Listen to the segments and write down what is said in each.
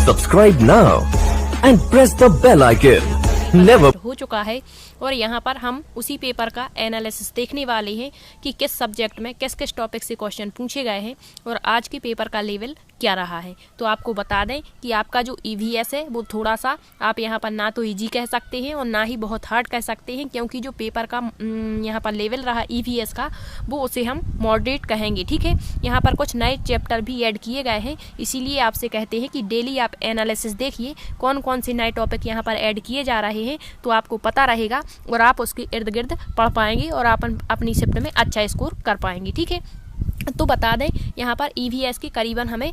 Subscribe now and press the bell icon. Never हो चुका है और यहाँ पर हम उसी पेपर का एनालिसिस देखने वाले हैं कि किस सब्जेक्ट में किस किस टॉपिक से क्वेश्चन पूछे गए हैं और आज के पेपर का लेवल क्या रहा है। तो आपको बता दें कि आपका जो ईवीएस है वो थोड़ा सा आप यहाँ पर ना तो इजी कह सकते हैं और ना ही बहुत हार्ड कह सकते हैं, क्योंकि जो पेपर का यहाँ पर लेवल रहा ईवीएस का वो उसे हम मॉडरेट कहेंगे। ठीक है, यहाँ पर कुछ नए चैप्टर भी ऐड किए गए हैं, इसीलिए आपसे कहते हैं कि डेली आप एनालिसिस देखिए कौन कौन से नए टॉपिक यहाँ पर ऐड किए जा रहे हैं, तो आपको पता रहेगा और आप उसके इर्द गिर्द पढ़ पाएंगे और आप अपनी शिफ्ट में अच्छा स्कोर कर पाएंगे। ठीक है, तो बता दें यहाँ पर ईवीएस के करीबन हमें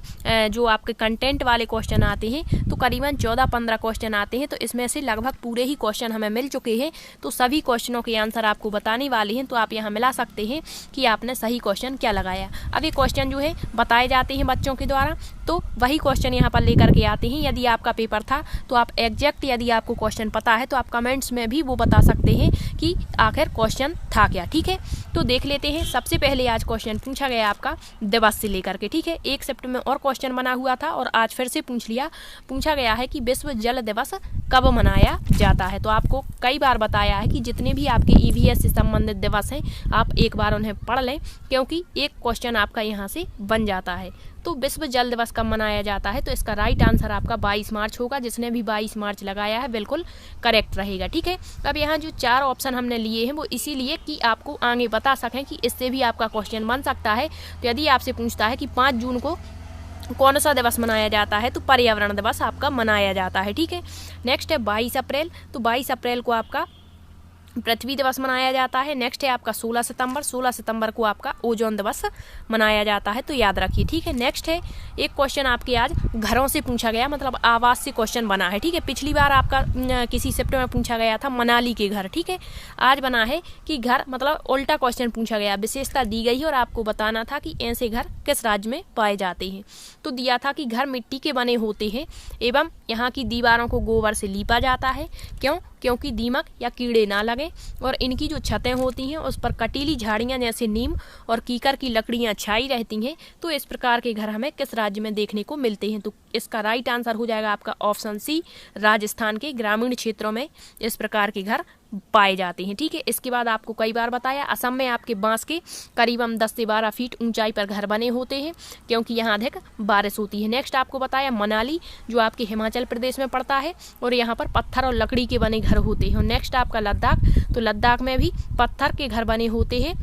जो आपके कंटेंट वाले क्वेश्चन आते हैं तो करीबन 14-15 क्वेश्चन आते हैं, तो इसमें से लगभग पूरे ही क्वेश्चन हमें मिल चुके हैं। तो सभी क्वेश्चनों के आंसर आपको बताने वाले हैं, तो आप यहाँ मिला सकते हैं कि आपने सही क्वेश्चन क्या लगाया। अब ये क्वेश्चन जो है बताए जाते हैं बच्चों के द्वारा, तो वही क्वेश्चन यहाँ पर लेकर के आते हैं। यदि आपका पेपर था तो आप एग्जैक्ट यदि आपको क्वेश्चन पता है तो आप कमेंट्स में भी वो बता सकते हैं कि आखिर क्वेश्चन था क्या। ठीक है, तो देख लेते हैं। सबसे पहले आज क्वेश्चन पूछा गया आपका दिवस से लेकर के। ठीक है, 1 सिफ्ट में और क्वेश्चन बना हुआ था और आज फिर से पूछा गया है कि विश्व जल दिवस कब मनाया जाता है। तो आपको कई बार बताया है कि जितने भी आपके ईवीएस से संबंधित दिवस हैं आप एक बार उन्हें पढ़ लें, क्योंकि एक क्वेश्चन आपका यहाँ से बन जाता है। तो विश्व जल दिवस कब मनाया जाता है, तो इसका राइट आंसर आपका 22 मार्च होगा। जिसने भी 22 मार्च लगाया है बिल्कुल करेक्ट रहेगा। ठीक है, अब यहाँ जो 4 ऑप्शन हमने लिए हैं वो इसीलिए कि आपको आगे बता सकें कि इससे भी आपका क्वेश्चन बन सकता है। तो यदि आपसे पूछता है कि 5 जून को कौन सा दिवस मनाया जाता है, तो पर्यावरण दिवस आपका मनाया जाता है। ठीक है, नेक्स्ट है 22 अप्रैल, तो 22 अप्रैल को आपका पृथ्वी दिवस मनाया जाता है। नेक्स्ट है आपका 16 सितंबर को आपका ओजोन दिवस मनाया जाता है, तो याद रखिए। ठीक है, नेक्स्ट है एक क्वेश्चन आपके आज घरों से पूछा गया, मतलब आवास से क्वेश्चन बना है। ठीक है, पिछली बार आपका किसी शिफ्ट में पूछा गया था मनाली के घर। ठीक है, आज बना है कि घर मतलब उल्टा क्वेश्चन पूछा गया, विशेषता दी गई है और आपको बताना था कि ऐसे घर किस राज्य में पाए जाते हैं। तो दिया था कि घर मिट्टी के बने होते हैं एवं यहाँ की दीवारों को गोबर से लीपा जाता है। क्योंकि दीमक या कीड़े ना लगे और इनकी जो छतें होती हैं उस पर कटीली झाड़ियाँ जैसे नीम और कीकर की लकड़ियाँ छाई रहती हैं। तो इस प्रकार के घर हमें किस राज्य में देखने को मिलते हैं, तो इसका राइट आंसर हो जाएगा आपका ऑप्शन सी, राजस्थान के ग्रामीण क्षेत्रों में इस प्रकार के घर पाए जाते हैं। ठीक है, इसके बाद आपको कई बार बताया असम में आपके बांस के करीबन 10 से 12 फीट ऊंचाई पर घर बने होते हैं, क्योंकि यहाँ अधिक बारिश होती है। नेक्स्ट आपको बताया मनाली जो आपके हिमाचल प्रदेश में पड़ता है और यहाँ पर पत्थर और लकड़ी के बने घर होते हैं। नेक्स्ट आपका लद्दाख, तो लद्दाख में भी पत्थर के घर बने होते हैं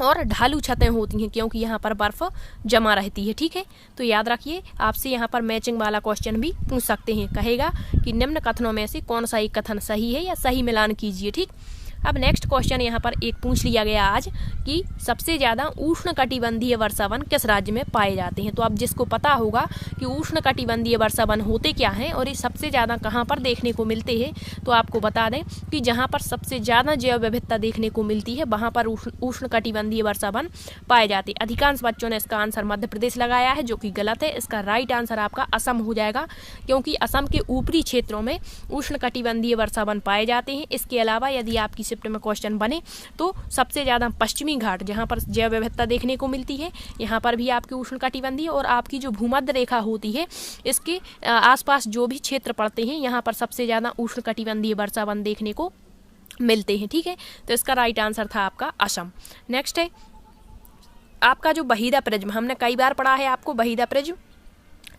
और ढालू छतें होती हैं, क्योंकि यहाँ पर बर्फ जमा रहती है। ठीक है, तो याद रखिए आपसे यहाँ पर मैचिंग वाला क्वेश्चन भी पूछ सकते हैं। कहेगा कि निम्न कथनों में से कौन सा एक कथन सही है या सही मिलान कीजिए। ठीक, अब नेक्स्ट क्वेश्चन यहाँ पर एक पूछ लिया गया आज कि सबसे ज़्यादा उष्णकटिबंधीय वर्षावन किस राज्य में पाए जाते हैं। तो अब जिसको पता होगा कि उष्णकटिबंधीय वर्षावन होते क्या हैं और ये सबसे ज़्यादा कहाँ पर देखने को मिलते हैं, तो आपको बता दें कि जहाँ पर सबसे ज़्यादा जैव विविधता देखने को मिलती है वहाँ पर उष्णकटिबंधीय वर्षावन पाए जाते हैं। अधिकांश बच्चों ने इसका आंसर मध्य प्रदेश लगाया है, जो कि गलत है। इसका राइट आंसर आपका असम हो जाएगा, क्योंकि असम के ऊपरी क्षेत्रों में उष्णकटिबंधीय वर्षावन पाए जाते हैं। इसके अलावा यदि आपकी शिफ्ट में क्वेश्चन बने तो सबसे ज़्यादा पश्चिमी घाट जहाँ पर जैव विविधता देखने को मिलती है, यहाँ पर भी आपकी उष्णकटिबंधीय और आपकी जो भूमध्य रेखा होती है इसके आसपास जो भी क्षेत्र पड़ते हैं यहाँ पर सबसे ज़्यादा उष्णकटिबंधीय वर्षावन देखने को मिलते हैं। ठीक है, तो इसका राइट आंसर था आपका असम। नेक्स्ट है आपका जो बहीदा प्रिज्म, हमने कई बार पढ़ा है आपको बहीदा प्रिज्म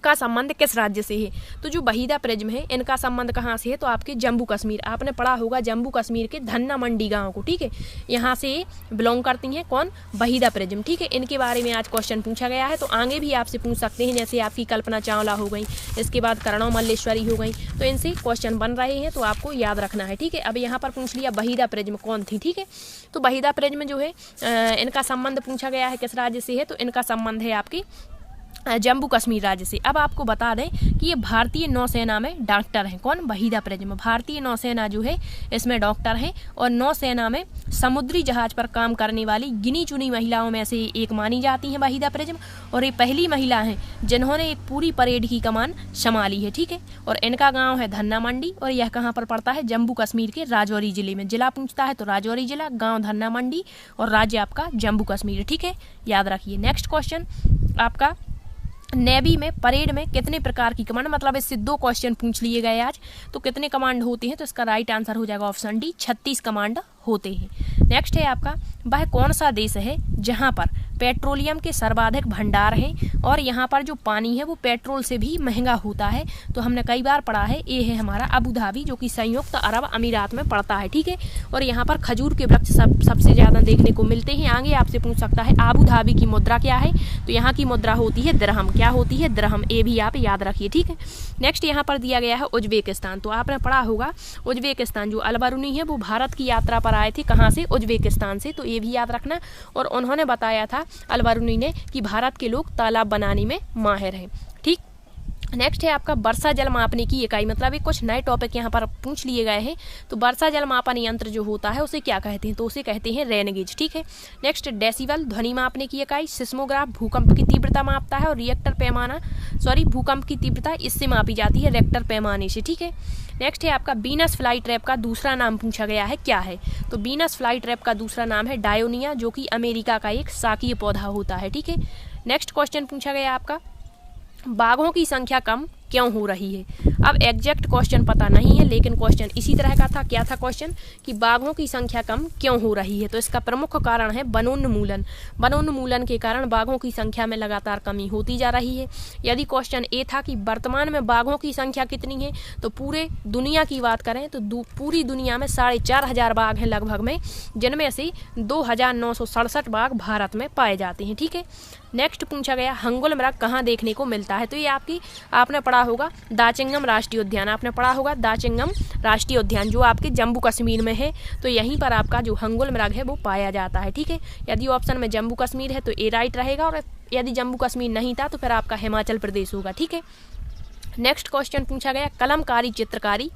का संबंध किस राज्य से है। तो जो बहीदा प्रिज्म है इनका संबंध कहाँ से है, तो आपके जम्मू कश्मीर, आपने पढ़ा होगा जम्मू कश्मीर के धन्ना मंडी गांव को। ठीक है, यहाँ से बिलोंग करती हैं कौन, बहीदा प्रिज्म। ठीक है, इनके बारे में आज क्वेश्चन पूछा गया है, तो आगे भी आपसे पूछ सकते हैं, जैसे आपकी कल्पना चावला हो गई, इसके बाद करणो मल्लेश्वरी हो गई, तो इनसे क्वेश्चन बन रहे हैं, तो आपको याद रखना है। ठीक है, अब यहाँ पर पूछ लिया बहीदा प्रिज्म कौन थी। ठीक है, तो बहीदा प्रिज्म जो है इनका संबंध पूछा गया है किस राज्य से है, तो इनका संबंध है आपकी जम्मू कश्मीर राज्य से। अब आपको बता दें कि ये भारतीय नौसेना में डॉक्टर हैं। कौन, वहीदा प्रिज्म। भारतीय नौसेना जो है इसमें डॉक्टर हैं और नौसेना में समुद्री जहाज पर काम करने वाली गिनी चुनी महिलाओं में से एक मानी जाती हैं वहीदा प्रिज्म, और ये पहली महिला हैं जिन्होंने एक पूरी परेड की कमान संभाली है। ठीक है, और इनका गाँव है धन्ना मंडी और यह कहाँ पर पड़ता है, जम्मू कश्मीर के राजौरी जिले में। जिला पूछता है तो राजौरी जिला, गाँव धन्ना मंडी और राज्य आपका जम्मू कश्मीर। ठीक है, याद रखिए। नेक्स्ट क्वेश्चन आपका नेवी में परेड में कितने प्रकार की कमांड, मतलब इससे 2 क्वेश्चन पूछ लिए गए आज। तो कितने कमांड होते हैं, तो इसका राइट आंसर हो जाएगा ऑप्शन डी, 36 कमांड होते हैं। नेक्स्ट है आपका, वह कौन सा देश है जहां पर पेट्रोलियम के सर्वाधिक भंडार हैं और यहाँ पर जो पानी है वो पेट्रोल से भी महंगा होता है। तो हमने कई बार पढ़ा है, ये है हमारा अबू धाबी, जो कि संयुक्त अरब अमीरात में पड़ता है, ठीक है। और यहाँ पर खजूर के वृक्ष सबसे ज़्यादा देखने को मिलते हैं। आगे आपसे पूछ सकता है अबू धाबी की मुद्रा क्या है, तो यहाँ की मुद्रा होती है दिरहम। क्या होती है? दिरहम। ये भी आप याद रखिए, ठीक है। नेक्स्ट यहाँ पर दिया गया है उज्बेकिस्तान। तो आपने पढ़ा होगा उज्बेकिस्तान, जो अलबरूनी है वो भारत की यात्रा पर आए थे, कहाँ से? उज्बेकिस्तान से। तो ये भी याद रखना। और उन्होंने बताया था अलबरूनी ने कि भारत के लोग तालाब बनाने में माहिर हैं, ठीक। नेक्स्ट है आपका वर्षा जल मापने की इकाई, मतलब ये कुछ नए टॉपिक यहाँ पर पूछ लिए गए हैं। तो वर्षा जल मापन यंत्र जो होता है उसे क्या कहते हैं, तो उसे कहते हैं रेन गेज, ठीक है। नेक्स्ट डेसिबल ध्वनि मापने की इकाई, सिस्मोग्राफ भूकंप की तीव्रता मापता है और रिएक्टर पैमाना भूकंप की तीव्रता इससे मापी जाती है, रेक्टर पैमाने से, ठीक है। नेक्स्ट है आपका वीनस फ्लाई ट्रैप का दूसरा नाम पूछा गया है, क्या है? तो वीनस फ्लाई ट्रैप का दूसरा नाम है डायोनिया, जो कि अमेरिका का एक शाकीय पौधा होता है, ठीक है। नेक्स्ट क्वेश्चन पूछा गया आपका, बाघों की संख्या कम क्यों हो रही है? अब एग्जैक्ट क्वेश्चन पता नहीं है, लेकिन क्वेश्चन इसी तरह का था। क्या था क्वेश्चन? कि बाघों की संख्या कम क्यों हो रही है? तो इसका प्रमुख कारण है वनोन्मूलन। वनोन्मूलन के कारण बाघों की संख्या में लगातार कमी होती जा रही है। यदि क्वेश्चन ए था कि वर्तमान में बाघों की संख्या कितनी है, तो पूरे दुनिया की बात करें तो पूरी दुनिया में 4500 बाघ हैं लगभग में, जिनमें से 2967 बाघ भारत में पाए जाते हैं, ठीक है। नेक्स्ट पूछा गया, हंगुल मृग कहाँ देखने को मिलता है? तो ये आपने पढ़ा होगा दाचिंगम राष्ट्रीय उद्यान। आपने पढ़ा होगा दाचिंगम राष्ट्रीय उद्यान, जो आपके जम्मू कश्मीर में है। तो यहीं पर आपका जो हंगुल मृग है वो पाया जाता है, ठीक है। यदि ऑप्शन में जम्मू कश्मीर है तो ए राइट रहेगा, और यदि जम्मू कश्मीर नहीं था तो फिर आपका हिमाचल प्रदेश होगा, ठीक है। नेक्स्ट क्वेश्चन पूछा गया, कलमकारी चित्रकारी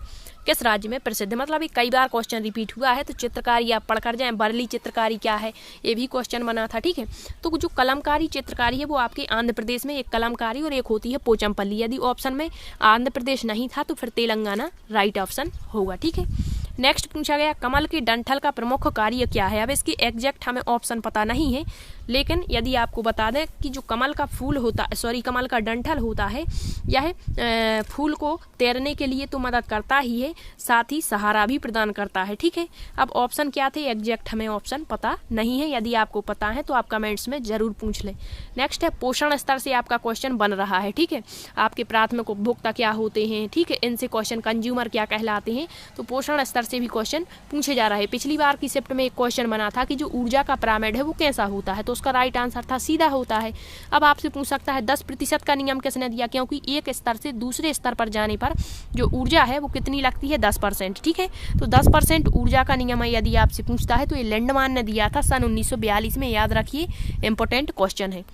किस राज्य में प्रसिद्ध? मतलब ये कई बार क्वेश्चन रिपीट हुआ है, तो चित्रकारी आप पढ़कर जाएं। बरली चित्रकारी क्या है, ये भी क्वेश्चन बना था, ठीक है। तो जो कलमकारी चित्रकारी है वो आपके आंध्र प्रदेश में, एक कलमकारी और एक होती है पोचमपल्ली। यदि ऑप्शन में आंध्र प्रदेश नहीं था तो फिर तेलंगाना राइट ऑप्शन होगा, ठीक है। नेक्स्ट पूछा गया, कमल के डंठल का प्रमुख कार्य क्या है? अब इसकी एग्जैक्ट हमें ऑप्शन पता नहीं है, लेकिन यदि आपको बता दें कि जो कमल का फूल होता कमल का डंठल होता है, यह फूल को तैरने के लिए तो मदद करता ही है, साथ ही सहारा भी प्रदान करता है, ठीक है। अब ऑप्शन क्या थे, एग्जैक्ट हमें ऑप्शन पता नहीं है। यदि आपको पता है तो आप कमेंट्स में जरूर पूछ लें। नेक्स्ट है पोषण स्तर से आपका क्वेश्चन बन रहा है, ठीक है। आपके प्राथमिक उपभोक्ता क्या होते हैं, ठीक है, इनसे क्वेश्चन कंज्यूमर क्या कहलाते हैं, तो पोषण स्तर से भी क्वेश्चन पूछे जा रहे हैं। पिछली बार की शिफ्ट में एक क्वेश्चन बना था कि जो ऊर्जा का पिरामिड है वो कैसा होता है, तो उसका राइट आंसर था सीधा होता है। अब आपसे पूछ सकता है 10% का नियम किसने दिया? क्योंकि एक स्तर से दूसरे स्तर पर जाने पर जो ऊर्जा है वो कितनी लगती है, 10%, ठीक है। तो 10% ऊर्जा का नियम है, यदि आपसे पूछता है तो ये लैंडमान ने दिया था सन 1942 में, याद रखिए, इंपॉर्टेंट क्वेश्चन है।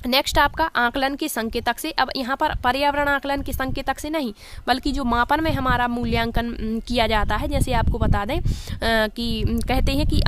नेक्स्ट आपका आकलन के संकेतक से, अब यहाँ पर पर्यावरण आकलन के संकेतक से नहीं, बल्कि जो मापन में हमारा मूल्यांकन किया जाता है, जैसे आपको बता दें कि कहते हैं कि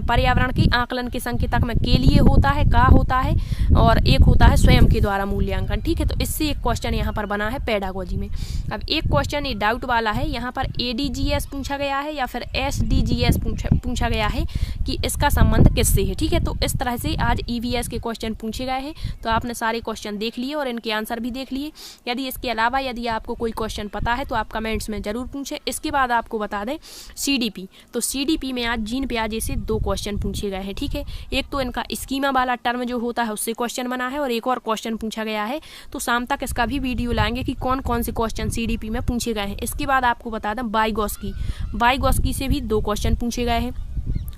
पर्यावरण के आकलन के संकेतक में के लिए होता है, का होता है, और एक होता है स्वयं के द्वारा मूल्यांकन, ठीक है। तो इससे एक क्वेश्चन यहाँ पर बना है पेडागोजी में। अब एक क्वेश्चन ये डाउट वाला है, यहाँ पर ADGS पूछा गया है या फिर SDGS पूछा गया है कि इसका संबंध किससे है, ठीक है। तो इस तरह से आज EVS के क्वेश्चन पूछे गए हैं। तो आपने सारे क्वेश्चन देख लिए और इनके आंसर भी देख लिए। यदि इसके अलावा यदि आपको कोई क्वेश्चन पता है तो आप कमेंट्स में जरूर पूछें। इसके बाद आपको बता दें CDP, तो CDP में आज जीन प्याजे से 2 क्वेश्चन पूछे गए हैं, ठीक है। एक तो इनका स्कीमा वाला टर्म जो होता है उससे क्वेश्चन बना है, और एक और क्वेश्चन पूछा गया है। तो शाम तक इसका भी वीडियो लाएंगे कि कौन कौन से क्वेश्चन CDP में पूछे गए हैं। इसके बाद आपको बता दें बाइगॉस्की से भी 2 क्वेश्चन पूछे गए हैं।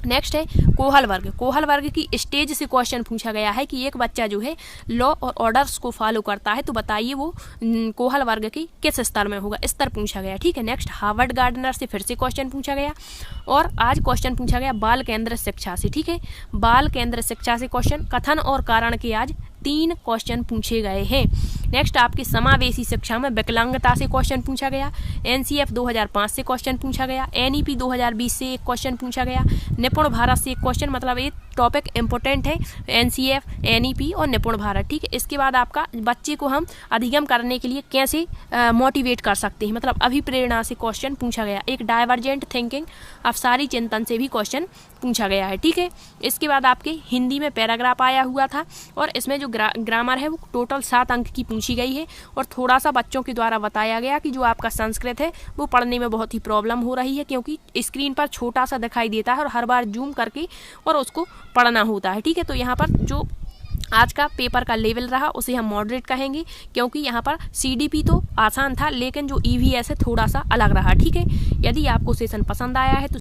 नेक्स्ट है कोहल वर्ग की स्टेज से क्वेश्चन पूछा गया है कि एक बच्चा जो है लॉ और ऑर्डर्स को फॉलो करता है, तो बताइए वो कोहल वर्ग की किस स्तर में होगा, स्तर पूछा गया, ठीक है। नेक्स्ट हार्वर्ड गार्डनर से फिर से क्वेश्चन पूछा गया, और आज क्वेश्चन पूछा गया बाल केंद्र शिक्षा से, ठीक है। बाल केंद्र शिक्षा से क्वेश्चन, कथन और कारण के आज 3 क्वेश्चन पूछे गए हैं। नेक्स्ट आपके समावेशी शिक्षा में विकलांगता से क्वेश्चन पूछा गया, NCF 2005 से क्वेश्चन पूछा गया, NEP 2020 से एक क्वेश्चन पूछा गया, निपुण भारत से एक क्वेश्चन, मतलब ये टॉपिक इंपॉर्टेंट है, NCF, NEP और निपुण भारत। ठीक है, इसके बाद आपका बच्चे को हम अधिगम करने के लिए कैसे मोटिवेट कर सकते हैं, मतलब अभिप्रेरणा से क्वेश्चन पूछा गया। एक डाइवर्जेंट थिंकिंग, अवसारी चिंतन से भी क्वेश्चन पूछा गया है। ठीक है, इसके बाद आपके हिंदी में पैराग्राफ आया हुआ था और इसमें जो ग्रामर है वो टोटल 7 अंक की पूछी गई है और थोड़ा सा बच्चों के द्वारा बताया गया कि जो आपका संस्कृत है वो पढ़ने में बहुत ही प्रॉब्लम हो रही है, क्योंकि स्क्रीन पर छोटा सा दिखाई देता है और हर बार जूम करके और उसको पढ़ना होता है। ठीक है, तो यहाँ पर जो आज का पेपर का लेवल रहा उसे हम मॉडरेट कहेंगे, क्योंकि यहाँ पर CDP तो आसान था लेकिन जो EVS है थोड़ा सा अलग रहा। ठीक है, यदि आपको सेशन पसंद आया है तो